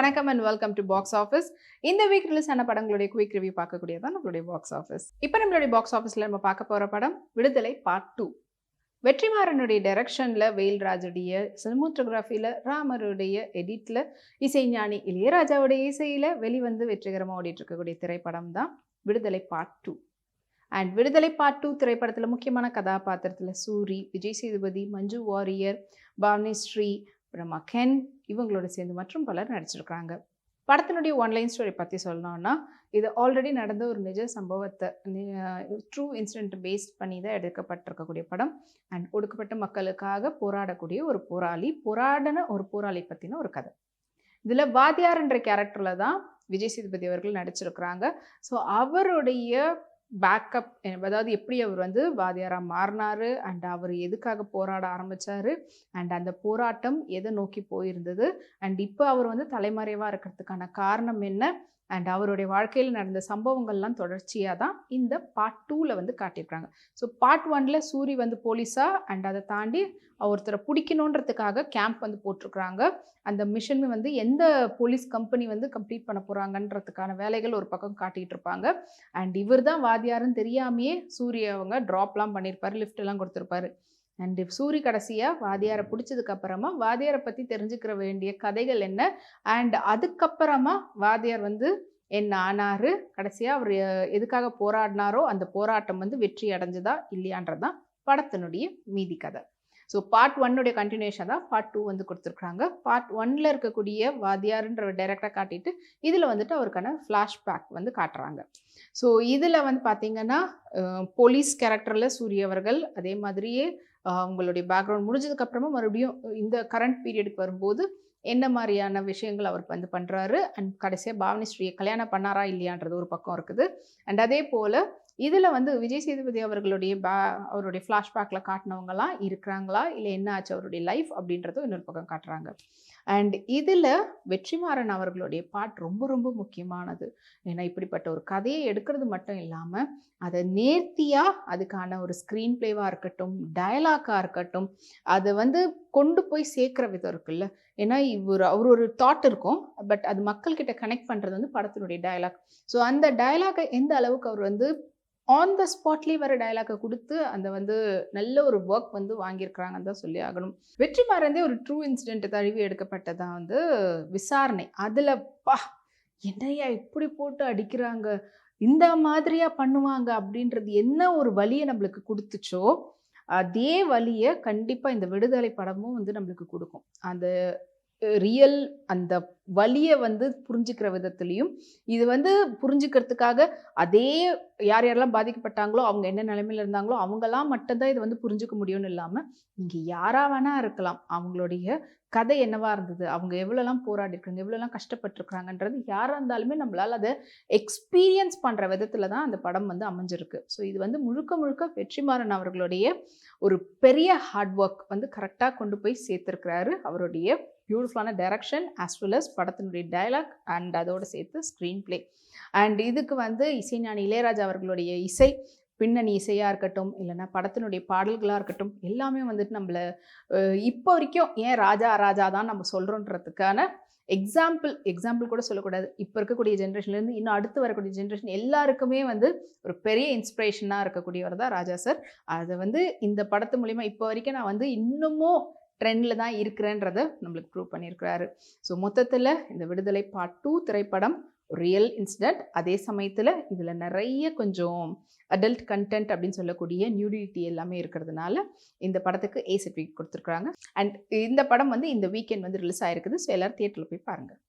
வணக்கம் and welcome to box office. இந்த week release ஆன படங்களுடைய குயிக் ரிவ்யூ பார்க்கக்கூடியதான் நம்மளுடைய பாக்ஸ் ஆஃபீஸ். இப்போ நம்மளுடைய பாக்ஸ் ஆஃபீஸில் நம்ம பார்க்க போகிற படம் விடுதலை பார்ட் 2. வெற்றிமாறனுடைய டைரக்ஷனில், வேல்ராஜுடைய சினிமோட்டோகிராஃபியில், ராமருடைய எடிட்டில், இசைஞானி இளையராஜாவுடைய இசையில் வெளிவந்து வெற்றிகரமாக ஓடிட்டு இருக்கக்கூடிய திரைப்படம் தான் விடுதலை பார்ட் 2. அண்ட் விடுதலை பார்ட் 2 திரைப்படத்தில் முக்கியமான கதாபாத்திரத்தில் சூரி, விஜய் சேதுபதி, மஞ்சு வாரியர், பாவனி ஸ்ரீ, அப்புறமா கென் இவங்களோட சேர்ந்து மற்றும் பலர் நடிச்சிருக்காங்க. படத்தினுடைய ஒன்லைன் ஸ்டோரி பற்றி சொல்லணும்னா, இது ஆல்ரெடி நடந்த ஒரு நிஜ சம்பவத்தை ட்ரூ இன்சிடென்ட் பேஸ்ட் பண்ணி தான் எடுக்கப்பட்டிருக்கக்கூடிய படம். அண்ட் ஒடுக்கப்பட்ட மக்களுக்காக போராடக்கூடிய ஒரு போராடின ஒரு போராளி பற்றின ஒரு கதை. இதில் வாத்தியார்ன்ற கேரக்டரில் தான் விஜய் சேதுபதி அவர்கள் நடிச்சிருக்கிறாங்க. ஸோ அவருடைய பேக்கப், அதாவது எப்படி அவர் வந்து வாத்தியாராக மாறினார், அண்ட் அவர் எதுக்காக போராட ஆரம்பித்தார், அண்ட் அந்த போராட்டம் எதை நோக்கி போயிருந்தது, அண்ட் இப்போ அவர் வந்து தலைமறைவாக இருக்கிறதுக்கான காரணம் என்ன, அண்ட் அவருடைய வாழ்க்கையில் நடந்த சம்பவங்கள்லாம் தொடர்ச்சியாக தான் இந்த பார்ட் 2ல் வந்து காட்டியிருக்காங்க. ஸோ பார்ட் 1ல் சூரி வந்து போலீஸாக, அண்ட் அதை தாண்டி ஒருத்தரை பிடிக்கணுன்றதுக்காக கேம்ப் வந்து போட்டிருக்கிறாங்க. அந்த மிஷன் வந்து எந்த போலீஸ் கம்பெனி வந்து கம்ப்ளீட் பண்ண போகிறாங்கன்றதுக்கான வேலைகள் ஒரு பக்கம் காட்டிகிட்டு இருப்பாங்க. அண்ட் இவர் தான் வாத்தியாருன்னு தெரியாமையே சூரிய அவங்க ட்ராப்லாம் பண்ணியிருப்பார், லிஃப்ட்லாம் கொடுத்துருப்பாரு. அண்ட் சூரி கடைசியாக வாத்தியாரை பிடிச்சதுக்கப்புறமா வாத்தியாரை பற்றி தெரிஞ்சுக்கிற வேண்டிய கதைகள் என்ன, அண்ட் அதுக்கப்புறமா வாத்தியார் வந்து என்ன ஆனார், கடைசியாக அவர் எதுக்காக போராடினாரோ அந்த போராட்டம் வந்து வெற்றி அடைஞ்சதா இல்லையான்றதான் படத்தினுடைய மீதி கதை. ஸோ பார்ட் 1உடைய கண்டினியூஷன் தான் பார்ட் 2 வந்து கொடுத்துருக்குறாங்க. பார்ட் 1ல் இருக்கக்கூடிய வாத்தியாருன்ற டைரக்டாக காட்டிட்டு இதில் வந்துட்டு அவருக்கான ஃப்ளாஷ்பேக் வந்து காட்டுறாங்க. ஸோ இதில் வந்து பார்த்திங்கன்னா போலீஸ் கேரக்டரில் சூரிய அவர்கள், அதே மாதிரியே அவங்களுடைய பேக்ரவுண்ட் முடிஞ்சதுக்கப்புறமா மறுபடியும் இந்த கரண்ட் பீரியடுக்கு வரும்போது என்ன மாதிரியான விஷயங்கள் அவர் வந்து பண்ணுறாரு, அண்ட் கடைசியாக பாவனி ஸ்ரீயை கல்யாணம் பண்ணாரா இல்லையான்றது ஒரு பக்கம் இருக்குது. அண்ட் அதே போல் இதில் வந்து விஜய் சேதுபதி அவர்களுடைய அவருடைய ஃப்ளாஷ்பேக்கில் காட்டினவங்களாம் இருக்கிறாங்களா, இல்லை என்ன ஆச்சு அவருடைய லைஃப் அப்படின்றதும் இன்னொரு பக்கம் காட்டுறாங்க. அண்ட் இதில் வெற்றிமாறன் அவர்களுடைய பார்ட் ரொம்ப ரொம்ப முக்கியமானது. ஏன்னா இப்படிப்பட்ட ஒரு கதையை எடுக்கிறது மட்டும் இல்லாமல் அதை நேர்த்தியாக அதுக்கான ஒரு ஸ்க்ரீன் பிளேவாக இருக்கட்டும், டயலாக்காக இருக்கட்டும், அதை வந்து கொண்டு போய் சேர்க்குற விதம் இருக்குல்ல. ஏன்னா அவர் ஒரு தாட் இருக்கும், பட் அது மக்கள்கிட்ட கனெக்ட் பண்ணுறது வந்து படத்தினுடைய டயலாக். ஸோ அந்த டயலாக்கை எந்த அளவுக்கு அவர் வந்து ஆன் த ஸ்பாட்லேயே வர டயலாக்கை கொடுத்து அந்த வந்து நல்ல ஒரு ஒர்க் வந்து வாங்கியிருக்கிறாங்கன்னு தான் சொல்லி ஆகணும். வெற்றிமாறந்தே ஒரு ட்ரூ இன்சிடென்ட் தழுவி எடுக்கப்பட்டதான் வந்து விசாரணை. அதில் என்னையா இப்படி போட்டு அடிக்கிறாங்க, இந்த மாதிரியா பண்ணுவாங்க அப்படின்றது என்ன ஒரு வலியை நம்மளுக்கு கொடுத்துச்சோ அதே வலியை கண்டிப்பாக இந்த விடுதலை படமும் வந்து நம்மளுக்கு கொடுக்கும். அந்த ரியல் அந்த வலியை வந்து புரிஞ்சுக்கிற விதத்துலையும், இது வந்து புரிஞ்சுக்கிறதுக்காக அதே யாரெல்லாம் பாதிக்கப்பட்டாங்களோ அவங்க என்ன நிலைமையில் இருந்தாங்களோ அவங்களாம் மட்டும்தான் இதை வந்து புரிஞ்சுக்க முடியும்னு இல்லாமல் இங்கே யாராக வேணா இருக்கலாம், அவங்களுடைய கதை என்னவாக இருந்தது, அவங்க எவ்வளோலாம் போராடிருக்காங்க, எவ்வளோலாம் கஷ்டப்பட்டுருக்காங்கன்றது யாராக இருந்தாலுமே நம்மளால் அதை எக்ஸ்பீரியன்ஸ் பண்ணுற விதத்தில் தான் அந்த படம் வந்து அமைஞ்சிருக்கு. ஸோ இது வந்து முழுக்க முழுக்க வெற்றிமாறன் அவர்களுடைய ஒரு பெரிய ஹார்ட் ஒர்க் வந்து கரெக்டாக கொண்டு போய் சேர்த்துருக்கிறாரு. அவருடைய பியூட்டிஃபுல்லான டைரக்ஷன் ஆஸ் வெல் அஸ் படத்தினுடைய டயலாக் அண்ட் அதோடு சேர்த்து ஸ்க்ரீன் பிளே. அண்ட் இதுக்கு வந்து இசைஞானி இளையராஜா அவர்களுடைய இசை, பின்னணி இசையாக இருக்கட்டும், இல்லைன்னா படத்தினுடைய பாடல்களாக இருக்கட்டும், எல்லாமே வந்துட்டு நம்மளை இப்போ வரைக்கும் ஏன் ராஜா ராஜா தான் நம்ம சொல்கிறோன்றதுக்கான எக்ஸாம்பிள் கூட சொல்லக்கூடாது. இப்போ இருக்கக்கூடிய ஜென்ரேஷன்லேருந்து இன்னும் அடுத்து வரக்கூடிய ஜென்ரேஷன் எல்லாருக்குமே வந்து ஒரு பெரிய இன்ஸ்பிரேஷனாக இருக்கக்கூடியவர் தான் ராஜா சார். அதை வந்து இந்த படத்து மூலிமா இப்போ வரைக்கும் நான் வந்து இன்னமும் ட்ரெண்டில் தான் இருக்கிறேன்றதை நம்மளுக்கு ப்ரூவ் பண்ணியிருக்கிறாரு. ஸோ மொத்தத்தில் இந்த விடுதலை பார்ட் 2 திரைப்படம் ரியல் இன்சிடென்ட், அதே சமயத்தில் இதில் நிறைய கொஞ்சம் அடல்ட் கண்டென்ட் அப்படின்னு சொல்லக்கூடிய நியூடிட்டி எல்லாமே இருக்கிறதுனால இந்த படத்துக்கு A சர்டிஃபிகேட் கொடுத்துருக்குறாங்க. அண்ட் இந்த படம் வந்து இந்த வீக்கெண்ட் வந்து ரிலீஸ் ஆகிருக்குது. ஸோ எல்லோரும் தியேட்டரில் போய் பாருங்கள்.